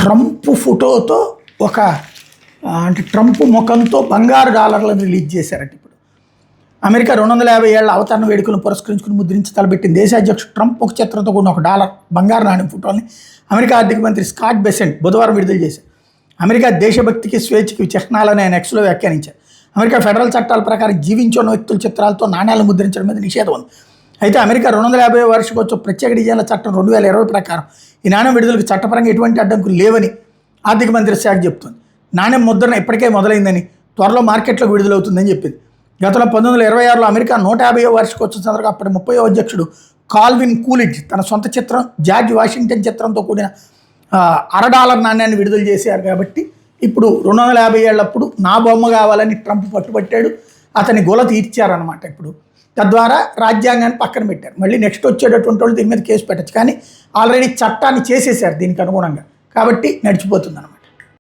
Trump ఫోటోతో ఒక అంటే ట్రంప్ ముఖంతో బంగారు డాలర్లను రిలీజ్ చేశారట. ఇప్పుడు అమెరికా 250 ఏళ్ల అవతరణ వేడుకలను పురస్కరించుకుని ముద్రించి తలపెట్టిన దేశ అధ్యక్షుడు ట్రంప్ ఒక చిత్రంతో కూడిన ఒక డాలర్ బంగారు నాణ్యం ఫోటోని అమెరికా ఆర్థిక మంత్రి స్కాట్ బెసెంట్ బుధవారం విడుదల చేశారు. అమెరికా దేశభక్తికి స్వేచ్ఛకి చిహ్నాలని ఆయన ఎక్స్లో వ్యాఖ్యానించారు. అమెరికా ఫెడరల్ చట్టాల ప్రకారం జీవించున్న వ్యక్తుల చిత్రాలతో నాణ్యాలను ముద్రించడం మీద నిషేధం ఉంది. అయితే అమెరికా 250 వార్షికోత్సవ ప్రత్యేక డిజైన్ల చట్టం 2020 ప్రకారం ఈ నాణ్యం విడుదలకు చట్టపరంగా ఎటువంటి అడ్డంకులు లేవని ఆర్థిక మంత్రి శాఖ చెబుతుంది. నాణ్యం ముద్రణ ఇప్పటికే మొదలైందని, త్వరలో మార్కెట్లోకి విడుదలవుతుందని చెప్పింది. గతంలో 1926లో అమెరికా 150వ వార్షికోత్సవం సందర్భంగా అప్పటి 30వ అధ్యక్షుడు కాల్విన్ కూలిడ్జ్ తన సొంత చిత్రం జార్జ్ వాషింగ్టన్ చిత్రంతో కూడిన $1 నాణ్యాన్ని విడుదల చేశారు. కాబట్టి ఇప్పుడు 250 ఏళ్ళప్పుడు నా బొమ్మ కావాలని ట్రంప్ పట్టుబట్టాడు. అతని గొల తీర్చారనమాట. ఇప్పుడు తద్వారా రాజ్యాంగాన్ని పక్కన పెట్టారు. మళ్ళీ నెక్స్ట్ వచ్చేటటువంటి వాళ్ళు దీని మీద కేసు పెట్టచ్చు. కానీ ఆల్రెడీ చట్టాన్ని చేసేసారు దీనికి అనుగుణంగా. కాబట్టి నడిచిపోతుంది అనమాట.